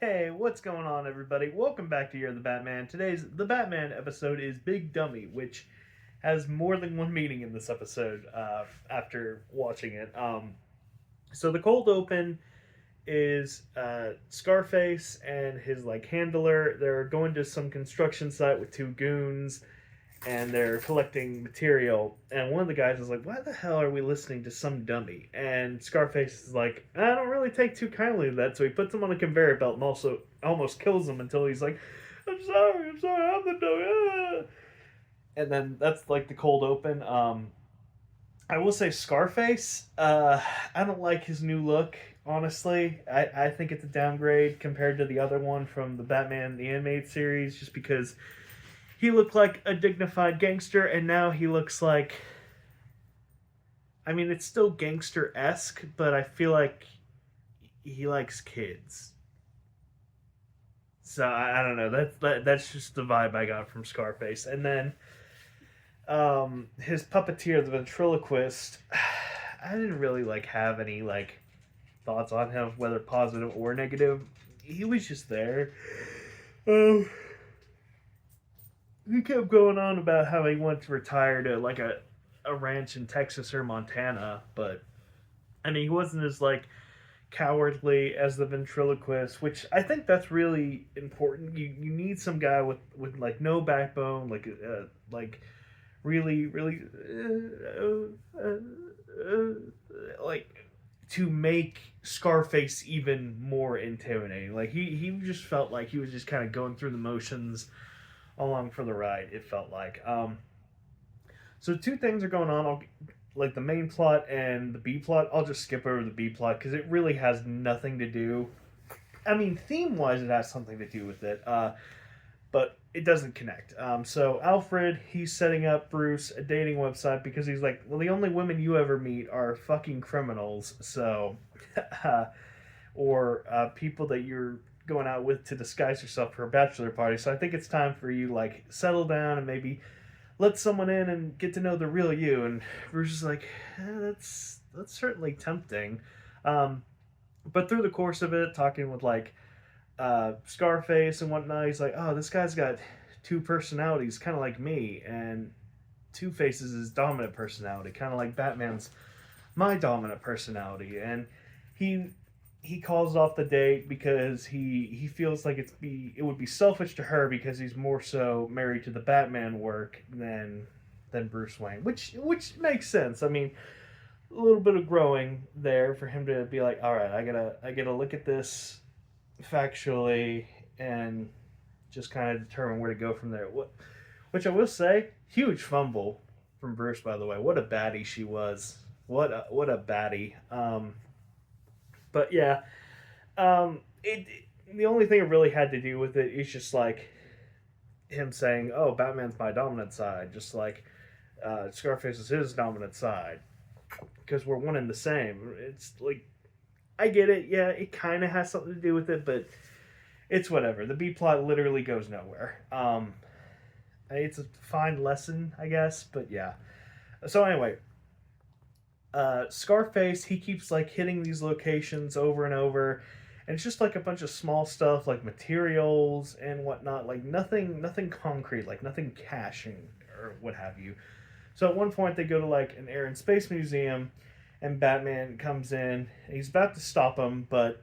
Hey, what's going on, everybody? Welcome back to You're the Batman. Today's The Batman episode is Big Dummy, which has more than one meaning in this episode after watching it. So the cold open is Scarface and his handler. They're going to some construction site with two goons, and they're collecting material. And one of the guys is like, "Why the hell are we listening to some dummy?" And Scarface is like, "I don't really take too kindly to that." So he puts him on a conveyor belt and also almost kills him until he's like, I'm sorry, I'm the dummy." And then that's like the cold open. I will say Scarface. I don't like his new look. Honestly, I think it's a downgrade compared to the other one from the Batman the animated series, just because he looked like a dignified gangster, and now he looks like. I mean, it's still gangster esque, but I feel like he likes kids. So I don't know. That's just the vibe I got from Scarface. And then his puppeteer, the ventriloquist. I didn't really have any thoughts on him, whether positive or negative. He was just there. Um, he kept going on about how he wanted to retire to a ranch in Texas or Montana, but I mean he wasn't as cowardly as the ventriloquist, which I think that's really important. You need some guy with no backbone, really like to make Scarface even more intimidating. He just felt like he was just kind of going through the motions along for the ride. It felt like. So two things are going on. Like the main plot and the B plot. I'll just skip over the B plot because it really has nothing to do. I mean, theme wise, it has something to do with it, but it doesn't connect. So Alfred, he's setting up Bruce a dating website because he's like, well, the only women you ever meet are fucking criminals. So, or people that you're going out with to disguise yourself for a bachelor party. So I think it's time for you settle down and maybe let someone in and get to know the real you. And Bruce is like, that's certainly tempting. Um, but through the course of it, talking with Scarface and whatnot, he's like, oh, this guy's got two personalities, kind of like me, and Two Face's his dominant personality, kind of like Batman's my dominant personality, and he he calls off the date because he feels like it would be selfish to her because he's more so married to the Batman work than Bruce Wayne, which makes sense. I mean, a little bit of growing there for him to be like, all right, I gotta look at this factually and just kind of determine where to go from there. Which I will say, huge fumble from Bruce, by the way. What a baddie she was. What a baddie. But yeah, it the only thing it really had to do with it is just him saying, "Oh, Batman's my dominant side," just like Scarface is his dominant side, because we're one and the same. It's like I get it. Yeah, it kind of has something to do with it, but it's whatever. The B plot literally goes nowhere. It's a fine lesson, I guess, but yeah. So anyway, Scarface, he keeps hitting these locations over and over, and it's just a bunch of small stuff like materials and whatnot, nothing concrete, nothing caching or what have you. So at one point they go to an air and space museum, and Batman comes in. And he's about to stop him, but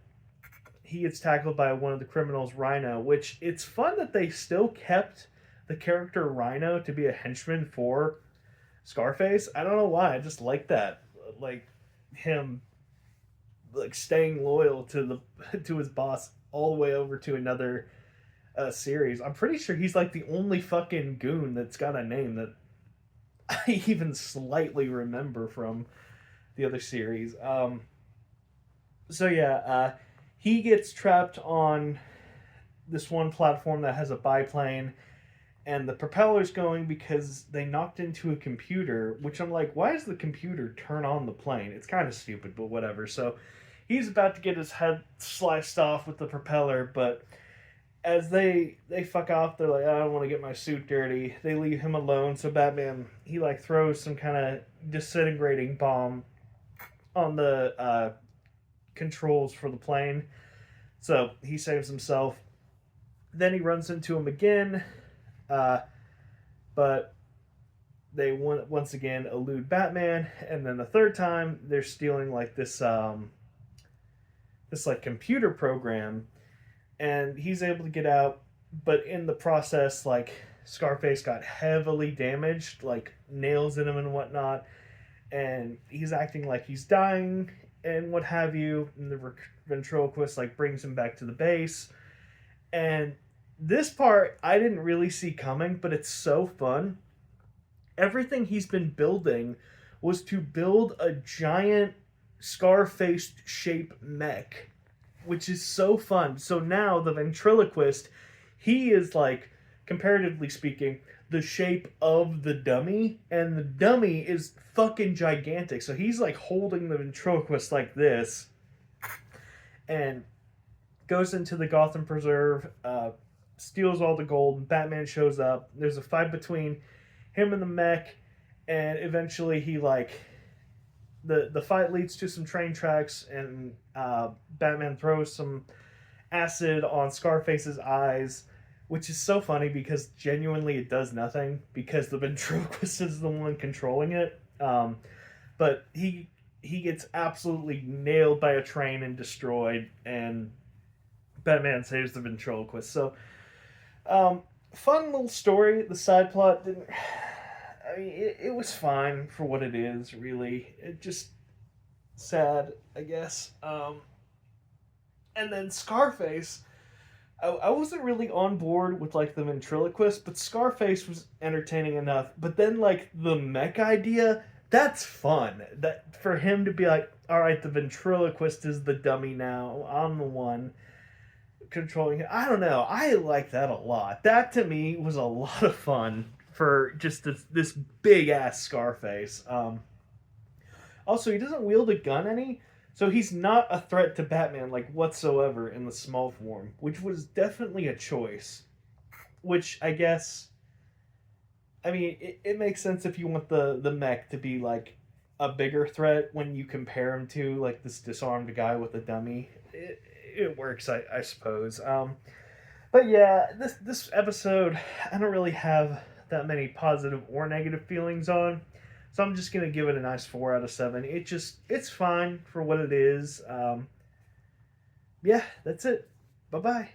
he gets tackled by one of the criminals, Rhino. Which it's fun that they still kept the character Rhino to be a henchman for Scarface. I don't know why. I just like that, him staying loyal to the to his boss all the way over to another series. I'm pretty sure he's the only fucking goon that's got a name that I even slightly remember from the other series. So yeah, he gets trapped on this one platform that has a biplane, and the propeller's going because they knocked into a computer. Which I'm like, why does the computer turn on the plane? It's kind of stupid, but whatever. So he's about to get his head sliced off with the propeller, but as they fuck off, they're like, I don't want to get my suit dirty. They leave him alone. So Batman, he throws some kind of disintegrating bomb on the controls for the plane. So he saves himself. Then he runs into him again, uh, but they once again elude Batman. And then the third time, they're stealing like this like computer program, and he's able to get out. But in the process, like Scarface got heavily damaged, like nails in him and whatnot, and he's acting like he's dying and what have you. And the ventriloquist like brings him back to the base, and this part I didn't really see coming, but it's so fun. Everything he's been building was to build a giant Scarface shape mech, which is so fun. So now the ventriloquist, he is like, comparatively speaking, the shape of the dummy, and the dummy is fucking gigantic. So he's like holding the ventriloquist like this, and goes into the Gotham Preserve, steals all the gold. Batman shows up. There's a fight between him and the mech, and eventually he like the fight leads to some train tracks, and Batman throws some acid on Scarface's eyes, which is so funny because genuinely it does nothing because the ventriloquist is the one controlling it. But he gets absolutely nailed by a train and destroyed, and Batman saves the ventriloquist. So, fun little story. The side plot didn't. I mean, it was fine for what it is, really. It just sad, I guess. And then Scarface, I wasn't really on board with like the ventriloquist, but Scarface was entertaining enough. But then like the mech idea, that's fun. That for him to be like, all right, the ventriloquist is the dummy now. I'm the one controlling it. I don't know. I like that a lot. That to me was a lot of fun for just this big ass Scarface. Also, he doesn't wield a gun any, so he's not a threat to Batman like whatsoever in the small form, which was definitely a choice. Which I guess, I mean, it makes sense if you want the mech to be like a bigger threat when you compare him to like this disarmed guy with a dummy. It works, I suppose. But yeah, this episode, I don't really have that many positive or negative feelings on. So I'm just gonna give it a nice 4 out of 7. It's fine for what it is. Yeah, that's it. Bye bye.